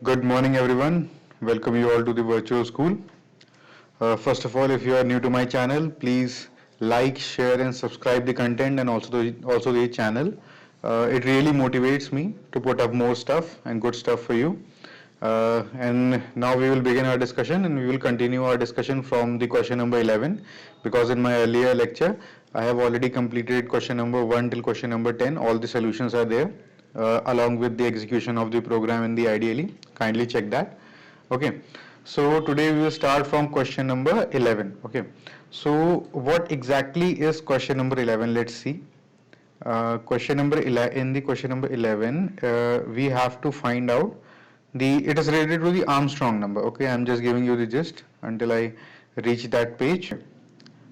Good morning, everyone. Welcome you all to the virtual school. First of all, if you are new to my channel, please like, share, and subscribe the content and also the channel. It really motivates me to put up more stuff and good stuff for you. And now we will begin our discussion, and we will continue our discussion from the question number 11, because in my earlier lecture I have already completed question number 1 till question number 10. All the solutions are there, along with the execution of the program in the IDLE. Kindly check that. Okay, so today we will start from question number 11. Okay, so what exactly is question number 11? Let's see. Question number 11, in the question number 11, we have to find out it is related to the Armstrong number. Okay, I'm just giving you the gist until I reach that page.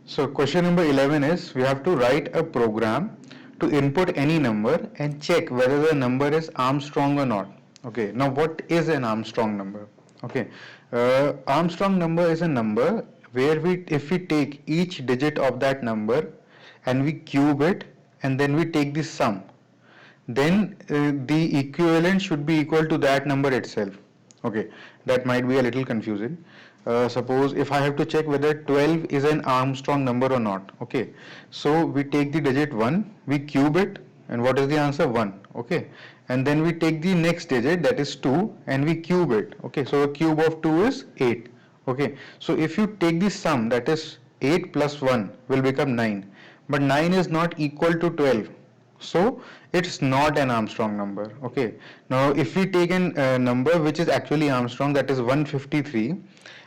So question number 11 is, we have to write a program to input any number and check whether the number is Armstrong or not. Okay, now what is an Armstrong number? Okay, Armstrong number is a number where if we take each digit of that number and we cube it and then we take the sum, then the equivalent should be equal to that number itself. Okay, that might be a little confusing. Suppose if I have to check whether 12 is an Armstrong number or not. Okay, so we take the digit 1, we cube it, and what is the answer? 1. Okay, and then we take the next digit, that is 2, and we cube it. Okay, so a cube of 2 is 8. Okay, so if you take the sum, that is 8 plus 1 will become 9, but 9 is not equal to 12, so it's not an Armstrong number. Okay, now if we take a number which is actually Armstrong, that is 153,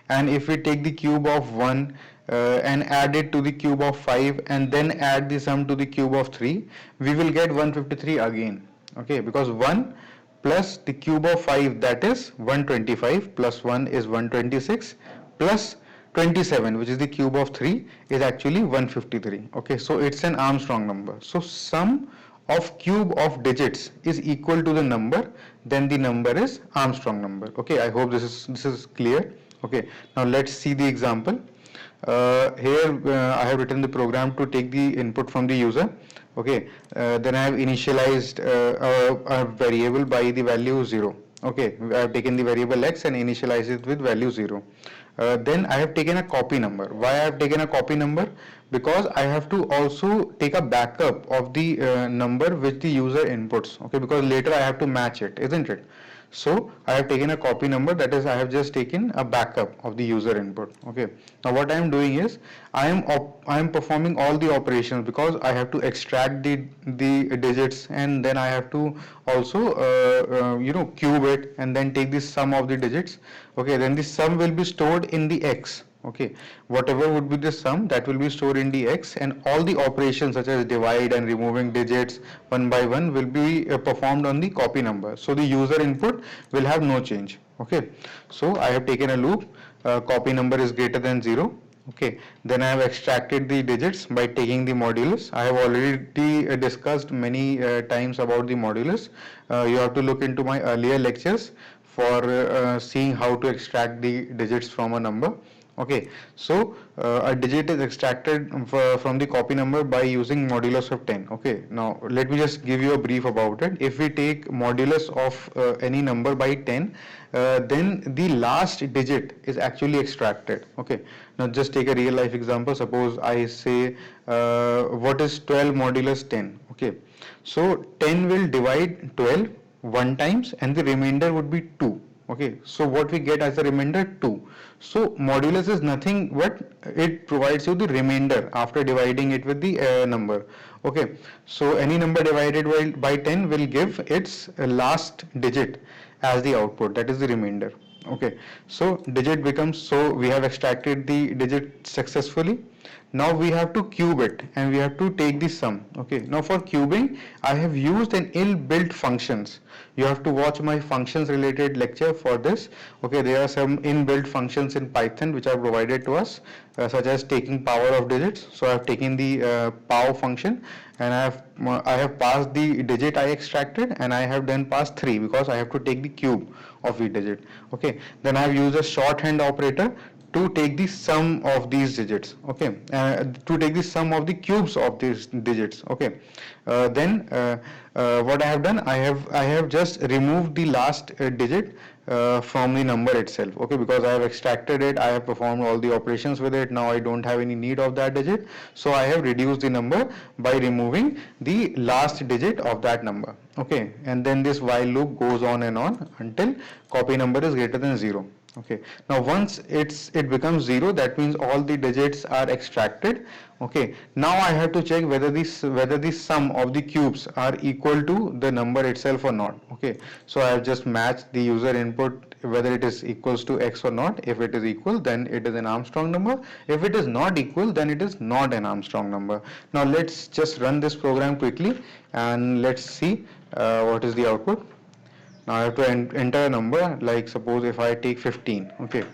and if we take the cube of 1 and add it to the cube of 5 and then add the sum to the cube of 3, we will get 153 again. Okay, because 1 plus the cube of 5, that is 125, plus 1 is 126, plus 27, which is the cube of 3, is actually 153. Okay, so it's an Armstrong number. So sum of cube of digits is equal to the number, then the number is Armstrong number. Okay, I hope this is clear. Okay, now let's see the example. Here I have written the program to take the input from the user. Okay, then I have initialized a variable by the value 0. Okay, I have taken the variable x and initialized it with value 0. Then I have taken a copy number. Why I have taken a copy number? Because I have to also take a backup of the number which the user inputs. Okay, because later I have to match it, isn't it? So I have taken a copy number, that is I have just taken a backup of the user input. Okay, now what I am doing is I am performing all the operations, because I have to extract the digits, and then I have to also cube it and then take the sum of the digits. Okay, then the sum will be stored in the x. Okay, whatever would be the sum, that will be stored in the x, and all the operations such as divide and removing digits one by one will be performed on the copy number. So the user input will have no change. Okay, so I have taken a loop, copy number is greater than 0. Okay, then I have extracted the digits by taking the modulus. I have already discussed many times about the modulus. You have to look into my earlier lectures for seeing how to extract the digits from a number. Okay, so a digit is extracted from the copy number by using modulus of 10. Okay, now let me just give you a brief about it. If we take modulus of any number by 10, then the last digit is actually extracted. Okay, now just take a real life example. Suppose I say what is 12 modulus 10. Okay, so 10 will divide 12 one times and the remainder would be 2. Okay, so what we get as a remainder? 2. So modulus is nothing but it provides you the remainder after dividing it with the number. Okay, so any number divided by 10 will give its last digit as the output, that is the remainder. Okay, so digit becomes, so we have extracted the digit successfully. Now we have to cube it and we have to take the sum. Okay, now for cubing I have used an inbuilt functions. You have to watch my functions related lecture for this. Okay, there are some inbuilt functions in Python which are provided to us, such as taking power of digits. So I have taken the pow function and I have passed the digit I extracted, and I have then passed 3 because I have to take the cube of the digit. Okay, then I have used a shorthand operator to take the sum of these digits, okay, to take the sum of the cubes of these digits, okay. Then what I have done, I have just removed the last digit from the number itself, okay, because I have extracted it, I have performed all the operations with it. Now I don't have any need of that digit, so I have reduced the number by removing the last digit of that number, okay. And then this while loop goes on and on until copy number is greater than 0. Okay, now once it becomes 0, that means all the digits are extracted. Okay, now I have to check whether the sum of the cubes are equal to the number itself or not. Okay, so I have just matched the user input whether it is equals to x or not. If it is equal, then it is an Armstrong number. If it is not equal, then it is not an Armstrong number. Now let's just run this program quickly and let's see what is the output. Now I have to enter a number, like suppose if I take 15, okay.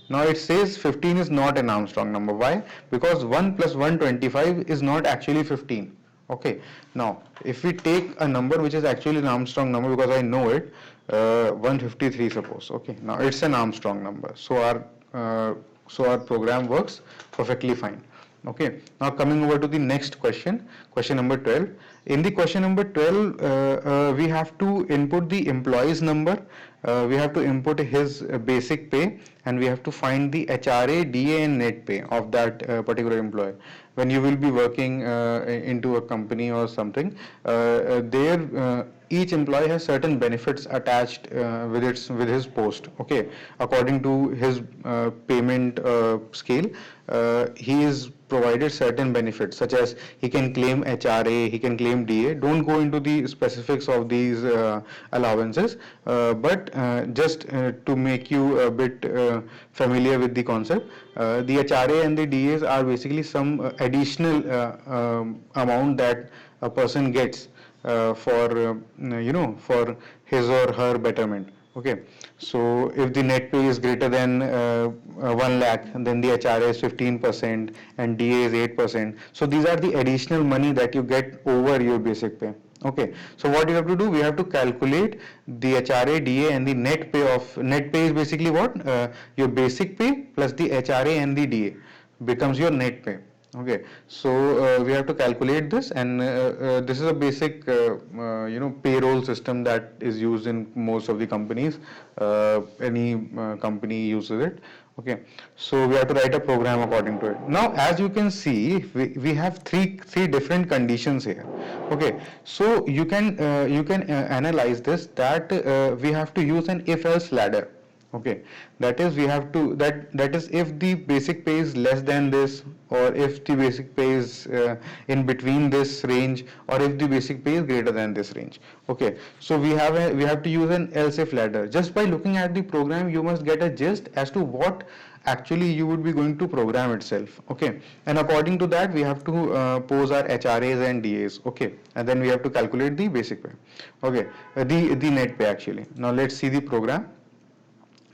Now it says 15 is not an Armstrong number. Why? Because 1 plus 125 is not actually 15. Okay. Now if we take a number which is actually an Armstrong number, because I know it, 153 suppose. Okay. Now it's an Armstrong number. So our program works perfectly fine. Okay, now coming over to the next question, question number 12. In the question number 12, we have to input the employee's number, we have to input his basic pay, and we have to find the HRA, DA and net pay of that particular employee. When you will be working into a company or something, each employee has certain benefits attached with his post, okay, according to his payment scale. He is provided certain benefits, such as he can claim HRA, he can claim DA. Don't go into the specifics of these allowances, but just to make you a bit familiar with the concept, the HRA and the DAs are basically some additional amount that a person gets for his or her betterment. Okay, so if the net pay is greater than 1 lakh, then the HRA is 15% and DA is 8%. So these are the additional money that you get over your basic pay. Okay, so what you have to do, we have to calculate the HRA, DA and the net pay is basically what? Your basic pay plus the HRA and the DA becomes your net pay. Okay, so we have to calculate this, and this is a basic payroll system that is used in most of the companies. Any company uses it. Okay, so we have to write a program according to it. Now as you can see, we have three different conditions here. Okay, so you can analyze this, that we have to use an if else ladder. Okay, that is, we have to that is if the basic pay is less than this, or if the basic pay is in between this range, or if the basic pay is greater than this range. Okay, so we have to use an else if ladder. Just by looking at the program, you must get a gist as to what actually you would be going to program itself. Okay, and according to that, we have to pose our HRAs and DAs. Okay, and then we have to calculate the basic pay. Okay, the net pay actually. Now let's see the program.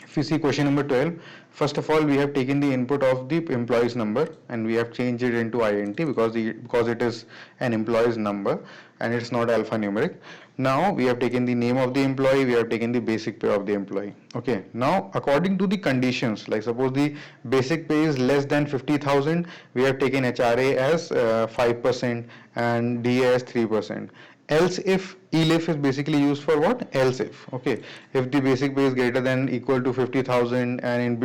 If you see question number 12, first of all, we have taken the input of the employee's number and we have changed it into INT because it is an employee's number and it's not alphanumeric. Now we have taken the name of the employee, we have taken the basic pay of the employee. Okay, now according to the conditions, like suppose the basic pay is less than 50,000, we have taken HRA as 5% and DA as 3%. Else if, elif is basically used for what? Else if. Okay, if the basic pay is greater than equal to 50,000 and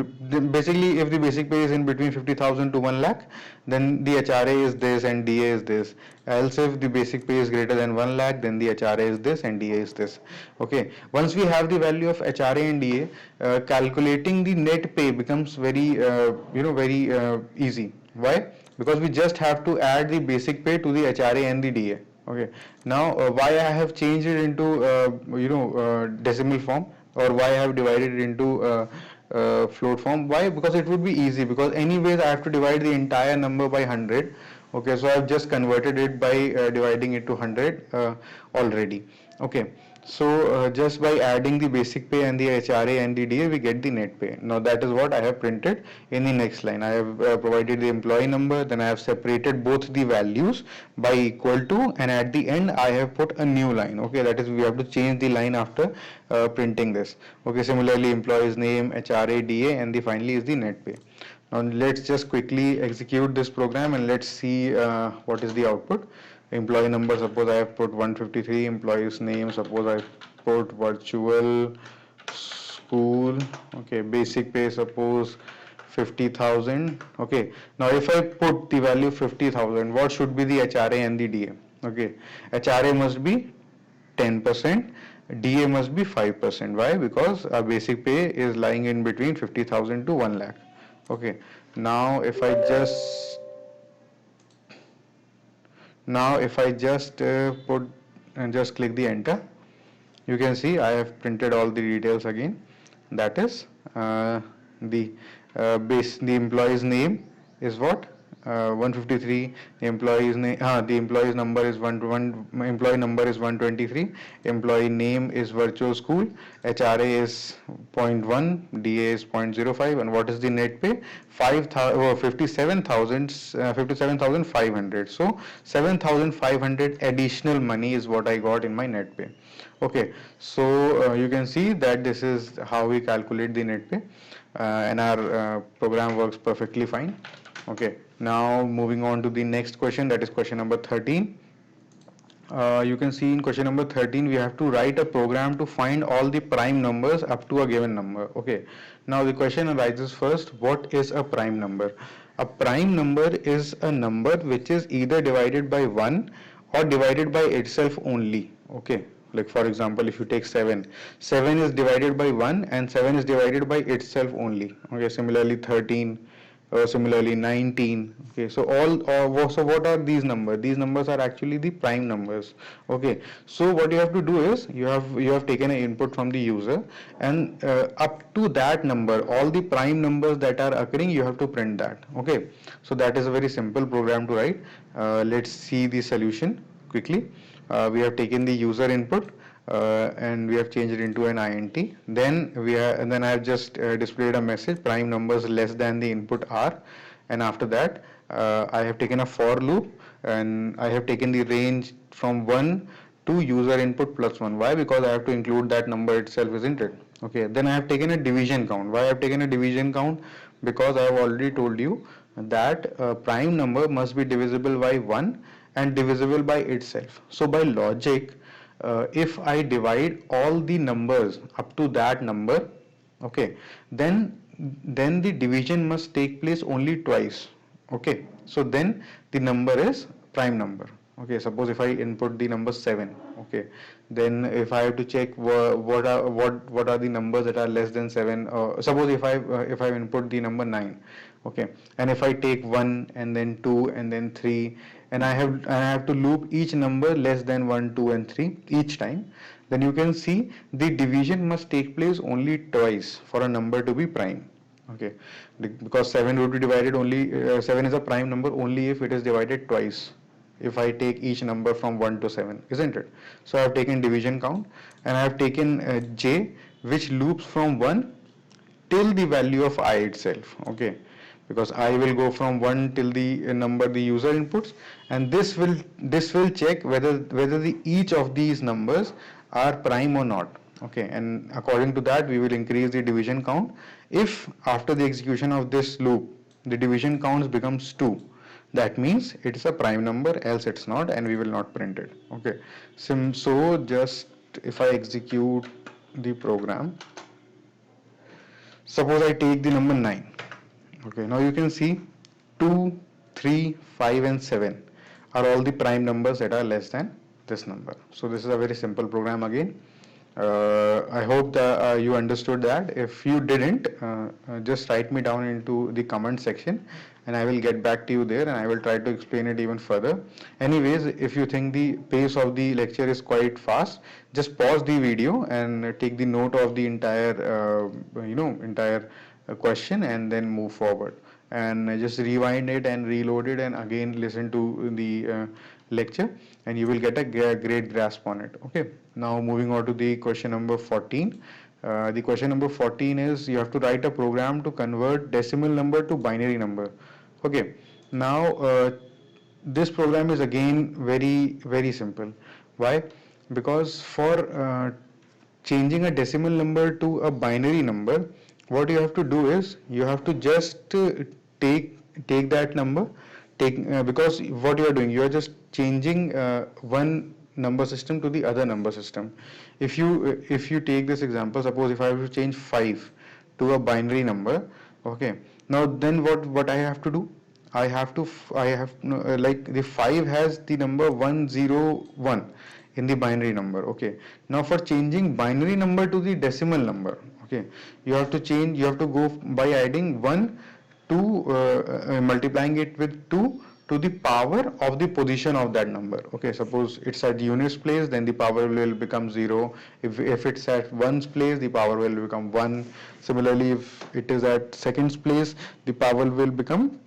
basically if the basic pay is in between 50,000 to 1 lakh, then the HRA is this and DA is this. Else if the basic pay is greater than 1 lakh, then the HRA is this and DA is this. Okay, once we have the value of HRA and DA, calculating the net pay becomes very easy. Why? Because we just have to add the basic pay to the HRA and the DA. Okay, now why I have changed it into decimal form, or why I have divided it into float form? Why? Because it would be easy, because anyways I have to divide the entire number by 100. Okay, so I have just converted it by dividing it to 100 already. Okay, so just by adding the basic pay and the HRA and the DA, we get the net pay. Now that is what I have printed in the next line. I have provided the employee number, then I have separated both the values by equal to, and at the end I have put a new line. Okay, that is, we have to change the line after printing this. Okay, similarly employee's name, HRA, DA, and the finally is the net pay. Now let's just quickly execute this program and let's see what is the output. Employee number, suppose I have put 153, employee's name, suppose I put virtual school, okay, basic pay, suppose 50,000, okay. Now if I put the value 50,000, what should be the HRA and the DA? Okay, HRA must be 10%, DA must be 5%. Why? Because our basic pay is lying in between 50,000 to 1 lakh. Okay, now if I just put and just click the enter, you can see I have printed all the details again. That is the the employee's name is what 153. The employee's name, the employee's number is 1, employee number is 123. Employee name is virtual school. HRA is 0.1, DA is 0.05, and what is the net pay? 57,500. So 7,500 additional money is what I got in my net pay. Okay, so you can see that this is how we calculate the net pay, and our program works perfectly fine. Okay, now moving on to the next question, that is question number 13. You can see in question number 13 we have to write a program to find all the prime numbers up to a given number. Okay, now the question arises first, what is a prime number? A prime number is a number which is either divided by 1 or divided by itself only. Okay, like for example, if you take 7 is divided by 1 and 7 is divided by itself only. Okay, similarly 13, similarly 19. Okay, so so what are these numbers? These numbers are actually the prime numbers. Okay, so what you have to do is you have taken an input from the user, and up to that number, all the prime numbers that are occurring, you have to print that. Okay, so that is a very simple program to write. Let's see the solution quickly. We have taken the user input, and we have changed it into an int. Then I have just displayed a message, prime numbers less than the input r, and after that I have taken a for loop, and I have taken the range from 1 to user input plus 1. Why? Because I have to include that number itself, isn't it? Okay, then I have taken a division count. Why I have taken a division count? Because I have already told you that prime number must be divisible by 1 and divisible by itself. So by logic, if I divide all the numbers up to that number, okay, then the division must take place only twice. Okay, so then the number is prime number. Okay, suppose if I input the number 7, okay, then if I have to check what are the numbers that are less than 7, suppose if I input the number 9, okay, and if I take 1 and then 2 and then 3, and I have to loop each number less than 1, 2 and 3 each time, then you can see the division must take place only twice for a number to be prime. Okay, because 7 would be divided only 7 is a prime number only if it is divided twice, if I take each number from 1 to 7, isn't it? So I have taken division count, and I have taken j, which loops from 1 till the value of I itself. Okay, because I will go from 1 till the number the user inputs, and this will check whether each of these numbers are prime or not. Okay, and according to that we will increase the division count. If after the execution of this loop the division counts becomes 2, that means it is a prime number, else it's not, and we will not print it. Okay, so just if I execute the program, suppose I take the number 9. Okay, now you can see 2, 3, 5 and 7 are all the prime numbers that are less than this number. So this is a very simple program again. I hope that you understood that. If you didn't, just write me down into the comment section and I will get back to you there, and I will try to explain it even further. Anyways, if you think the pace of the lecture is quite fast, just pause the video and take the note of the entire question and then move forward, and just rewind it and reload it and again listen to the lecture, and you will get a great grasp on it. Okay, now moving on to the question number 14. The question number 14 is you have to write a program to convert decimal number to binary number. Okay, now this program is again very simple. Why? Because for changing a decimal number to a binary number, what you have to do is you have to just take that number, take because what you are doing, you are just changing one number system to the other number system. If you take this example, suppose if I have to change 5 to a binary number, okay, now then what I have to do, I have like the 5 has the number 101 in the binary number. Okay, now for changing binary number to the decimal number, okay, you have to go by adding 1 to multiplying it with 2 to the power of the position of that number. Okay, suppose it's at units place, then the power will become 0. If it's at ones place, the power will become 1. Similarly, if it is at seconds place, the power will become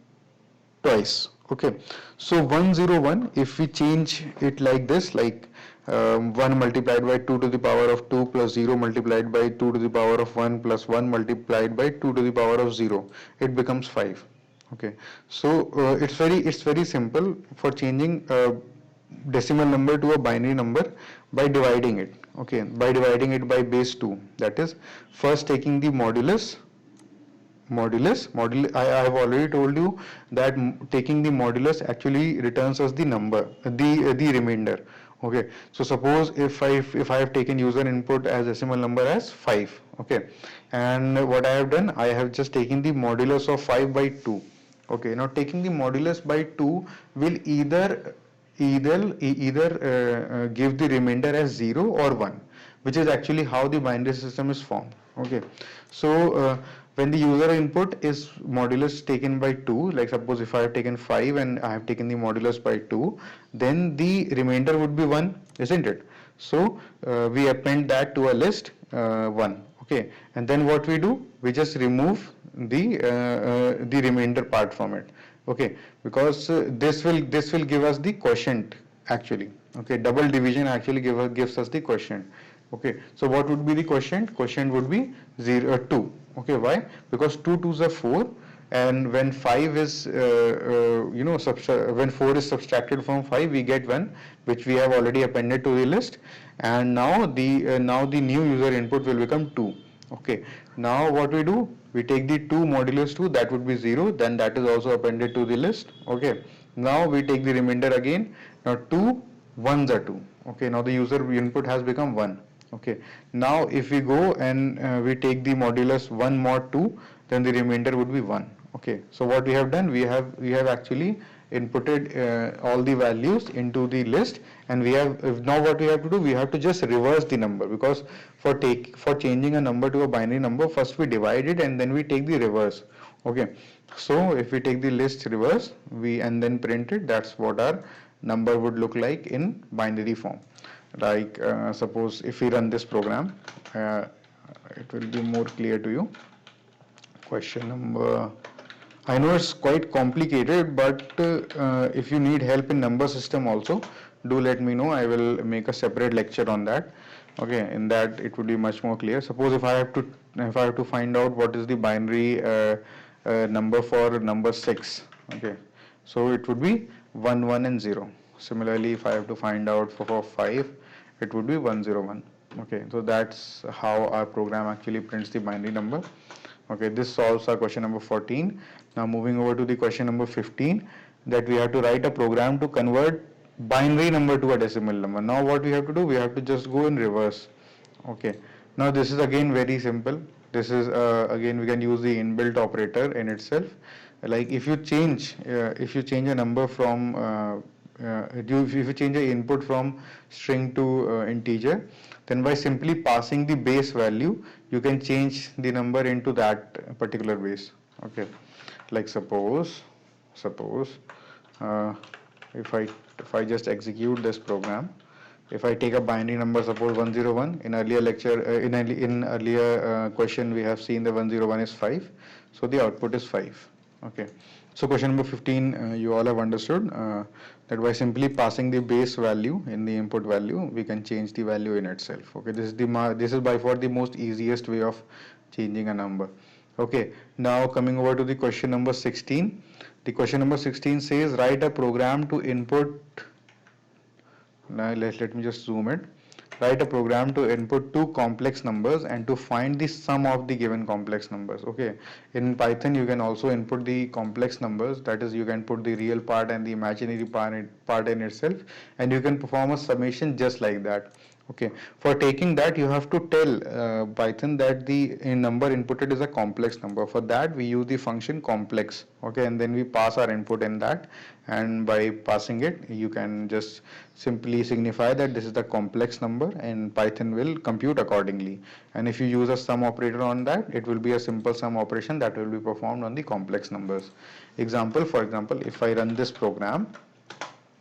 twice. Okay, so 101, if we change it like this, like 1 multiplied by 2 to the power of 2 plus 0 multiplied by 2 to the power of 1 plus 1 multiplied by 2 to the power of 0, it becomes 5. Okay, so it's very simple for changing decimal number to a binary number by dividing it. Okay, by dividing it by base 2, that is first taking the modulus. I have already told you that taking the modulus actually returns us the number, the remainder. Okay, so suppose if I have taken user input as decimal number as 5, okay, and what I have done, I have just taken the modulus of 5 by 2. Okay, now taking the modulus by 2 will either give the remainder as 0 or 1, which is actually how the binary system is formed. Okay, so when the user input is modulus taken by 2, like suppose if I have taken 5 and I have taken the modulus by 2, then the remainder would be 1, isn't it? So we append that to a list 1. Okay, and then what we do, we just remove the remainder part from it. Okay, because this will give us the quotient actually. Okay, double division actually gives us the quotient. Okay, so what would be the quotient? Quotient would be 2. Okay, why? Because 2 2s are 4, and when 5 is when 4 is subtracted from 5, we get 1, which we have already appended to the list, and now the new user input will become 2. Okay, now what we do, we take the 2 modulus 2, that would be 0, then that is also appended to the list. Okay, now we take the remainder again. Now 2 ones are 2. Okay, now the user input has become 1. Okay, now if we go and we take the modulus 1 mod 2, then the remainder would be 1. Okay, so what we have done, we have actually inputted all the values into the list, and now what we have to do, we have to just reverse the number, because for changing a number to a binary number, first we divide it and then we take the reverse. Okay, so if we take the list reverse, and then print it, that's what our number would look like in binary form. Like suppose if we run this program, it will be more clear to you. Question number, I know it's quite complicated, but if you need help in number system also, do let me know. I will make a separate lecture on that. Okay, in that it would be much more clear. Suppose if I have to find out what is the binary number for number 6. Okay, so it would be 1 1 and 0. Similarly, if I have to find out for 5, it would be 101. Okay, so that's how our program actually prints the binary number. Okay, this solves our question number 14. Now moving over to the question number 15, that we have to write a program to convert binary number to a decimal number. Now what we have to do, we have to just go in reverse. Okay, now this is again very simple. This is again, we can use the inbuilt operator in itself. Like if you change a number from if you change the input from string to integer, then by simply passing the base value, you can change the number into that particular base. Okay, like suppose if I just execute this program, if I take a binary number, suppose 101, in earlier lecture, in earlier question, we have seen the 101 is 5, so the output is 5. Okay, so question number 15, you all have understood that by simply passing the base value in the input value, we can change the value in itself. Okay, this is by far the most easiest way of changing a number. Okay, now coming over to the question number 16. The question number 16 says, write a program to input. Now let me just zoom it. write a program to input two complex numbers and to find the sum of the given complex numbers. Okay, in Python you can also input the complex numbers, that is you can put the real part and the imaginary part in itself, and you can perform a summation just like that. Okay, for taking that you have to tell Python that the number inputted is a complex number. For that we use the function complex. Okay, and then we pass our input in that, and by passing it you can just simply signify that this is the complex number, and Python will compute accordingly. And if you use a sum operator on that, it will be a simple sum operation that will be performed on the complex numbers. Example, for example, if I run this program,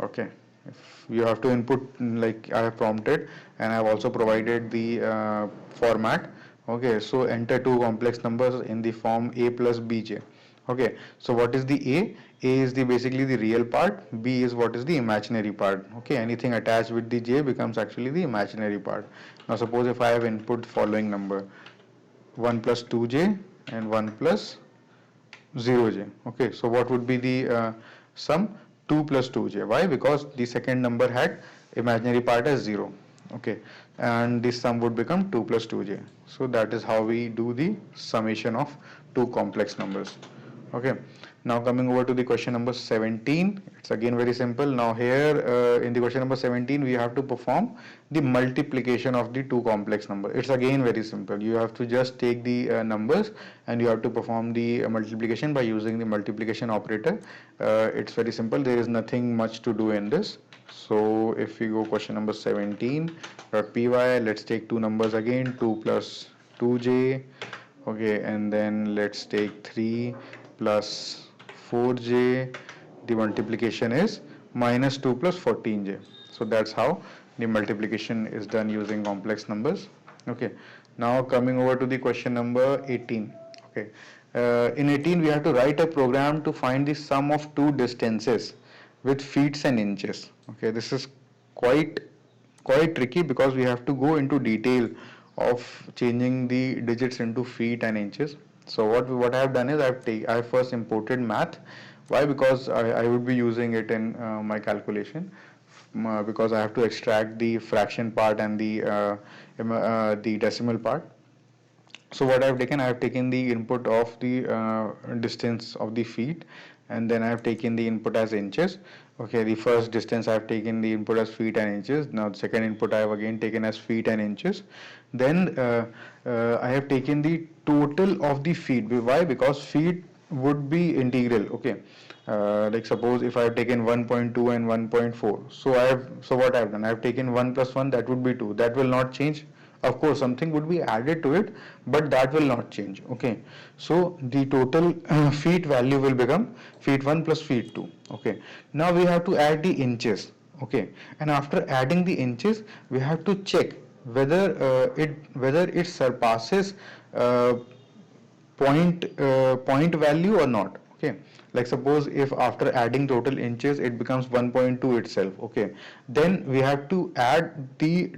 okay, if you have to input like I have prompted, and I have also provided the format. Okay, so enter two complex numbers in the form a plus bj. Okay, so what is the a is the basically the real part, b is what is the imaginary part. Okay, anything attached with the j becomes actually the imaginary part. Now suppose if I have input following number 1 plus 2j and 1 plus 0j. Okay, so what would be the sum? 2 plus 2j. Why? Because the second number had imaginary part as 0. Okay, and this sum would become 2 plus 2j. So that is how we do the summation of two complex numbers. Okay, now coming over to the question number 17, it's again very simple. Now here in the question number 17 we have to perform the multiplication of the two complex numbers. It's again very simple. You have to just take the numbers and you have to perform the multiplication by using the multiplication operator. It's very simple. There is nothing much to do in this. So if we go question number 17.py, let's take two numbers again, 2 plus 2j. Okay, and then let's take 3 plus 4j. The multiplication is minus 2 plus 14j. So that's how the multiplication is done using complex numbers. Okay, now coming over to the question number 18. Okay, in 18 we have to write a program to find the sum of two distances with feet and inches. Okay, this is quite tricky because we have to go into detail of changing the digits into feet and inches. So what I have done is I have first imported math. Why? Because I would be using it in my calculation, because I have to extract the fraction part and the decimal part. So what I have taken the input of the distance of the feet, and then I have taken the input as inches. Okay, the first distance I have taken the input as feet and inches. Now the second input I have again taken as feet and inches. Then I have taken the total of the feet. Why? Because feet would be integral. Okay, like suppose if I have taken 1.2 and 1.4. So what I have done? I have taken 1 plus 1, that would be 2. That will not change. Of course something would be added to it, but that will not change. Okay, so the total feet value will become feet 1 plus feet 2. Okay, now we have to add the inches. Okay, and after adding the inches we have to check whether it surpasses uh, point value or not. Okay, like suppose if after adding total inches it becomes 1.2 itself. Okay, then we have to add the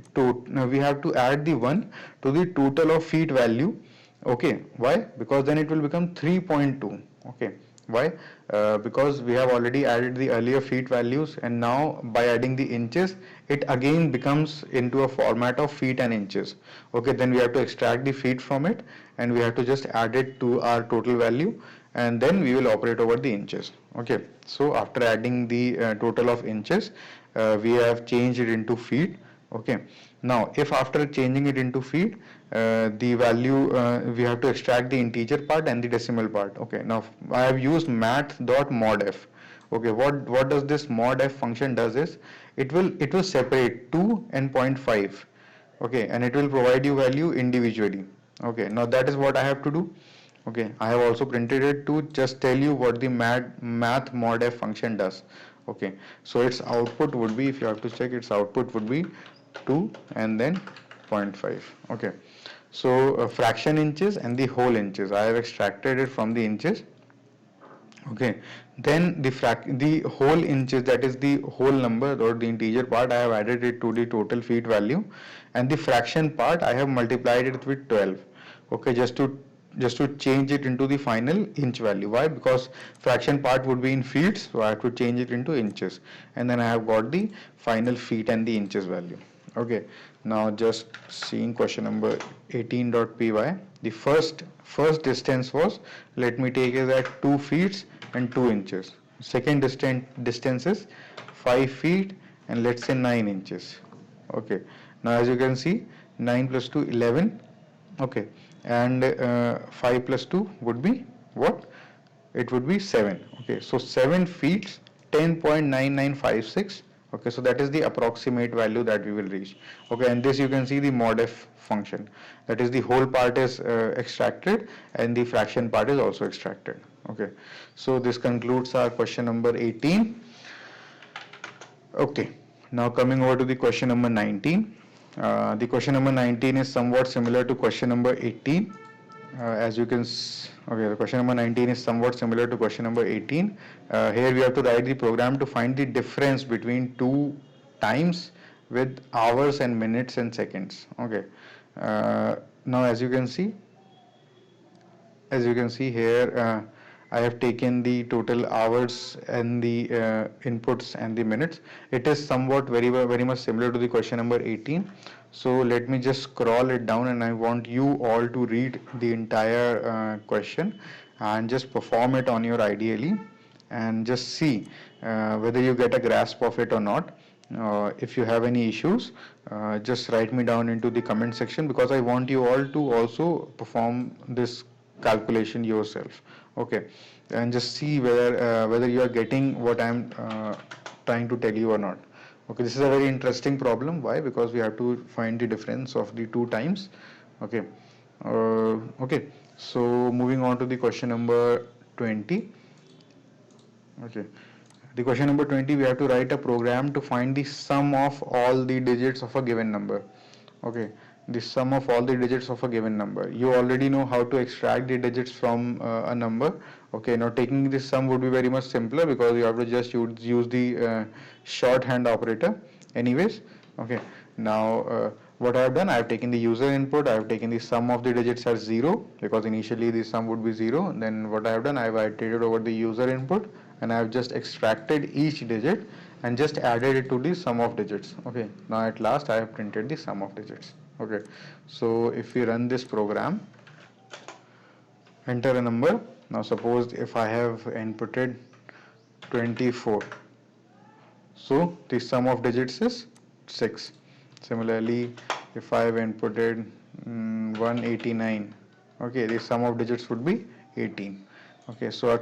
we have to add the 1 to the total of feet value. Okay, why? Because then it will become 3.2. Okay, why? Because we have already added the earlier feet values, and now by adding the inches it again becomes into a format of feet and inches. Okay, then we have to extract the feet from it and we have to just add it to our total value, and then we will operate over the inches. Okay, so after adding the total of inches, we have changed it into feet. Okay, now if after changing it into feet, the value we have to extract the integer part and the decimal part. Okay, now I have used math.modf. Okay, what does this modf function does is it will separate 2 and 0.5. Okay, and it will provide you value individually. Okay, now that is what I have to do. Okay, I have also printed it to just tell you what the math.modf function does. Okay, so its output would be, if you have to check, its output would be 2 and then 0.5. Okay, so fraction inches and the whole inches I have extracted it from the inches. Okay, then the whole inches, that is the whole number or the integer part, I have added it to the total feet value, and the fraction part I have multiplied it with 12. Okay, just to change it into the final inch value. Why? Because fraction part would be in feet, so I have to change it into inches, and then I have got the final feet and the inches value. Okay, now just seeing question number 18.py. The first distance was, let me take it at 2 feet and 2 inches. Second distance is 5 feet and let's say 9 inches. Okay, now as you can see, 9 plus 2 11. Okay, and 5 plus 2 would be what? It would be 7. Okay, so 7 feet 10.9956. Okay, so that is the approximate value that we will reach. Okay, and this you can see the modif function, that is the whole part is extracted and the fraction part is also extracted. Okay, so this concludes our question number 18. Okay, now coming over to the question number 19. The question number 19 is somewhat similar to question number 18. As you can okay, the question number 19 is somewhat similar to question number 18. Here we have to write the program to find the difference between two times with hours and minutes and seconds. Okay, now as you can see here, I have taken the total hours and the inputs and the minutes. It is somewhat very much similar to the question number 18. So let me just scroll it down, and I want you all to read the entire question and just perform it on your ideally, and just see whether you get a grasp of it or not. If you have any issues, just write me down into the comment section, because I want you all to also perform this calculation yourself. Okay, and just see whether you are getting what I'm trying to tell you or not. Okay, this is a very interesting problem. Why? Because we have to find the difference of the two times. Okay, okay, so moving on to the question number 20. Okay, the question number 20, we have to write a program to find the sum of all the digits of a given number. Okay, the sum of all the digits of a given number. You already know how to extract the digits from a number. Okay, now taking this sum would be very much simpler, because you have to just use the shorthand operator anyways. Okay, now what I have done, I have taken the user input, I have taken the sum of the digits as 0, because initially the sum would be 0. Then what I have done, I have iterated over the user input, and I have just extracted each digit and just added it to the sum of digits. Okay, now at last I have printed the sum of digits. Okay, so if we run this program, enter a number. Now suppose if I have inputted 24, so the sum of digits is 6. Similarly, if I have inputted 189, okay, the sum of digits would be 18. Okay, so our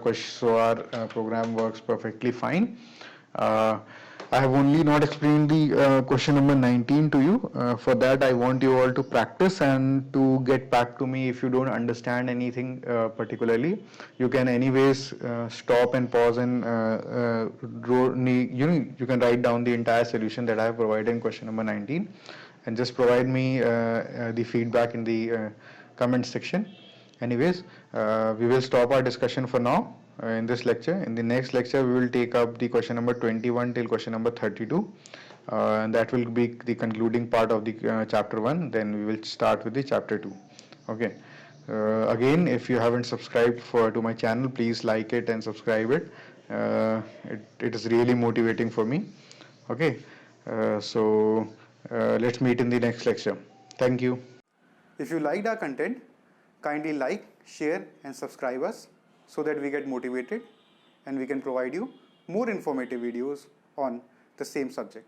program works perfectly fine. I have only not explained the question number 19 to you. For that, I want you all to practice and to get back to me if you don't understand anything particularly. You can anyways stop and pause and you can write down the entire solution that I have provided in question number 19, and just provide me the feedback in the comment section. Anyways, we will stop our discussion for now in this lecture. In the next lecture, we will take up the question number 21 till question number 32. And that will be the concluding part of the chapter 1. Then we will start with the chapter 2. Okay. Again, if you haven't subscribed to my channel, please like it and subscribe it. It is really motivating for me. Okay. Let's meet in the next lecture. Thank you. If you liked our content, kindly like, share and subscribe us, so that we get motivated and we can provide you more informative videos on the same subject.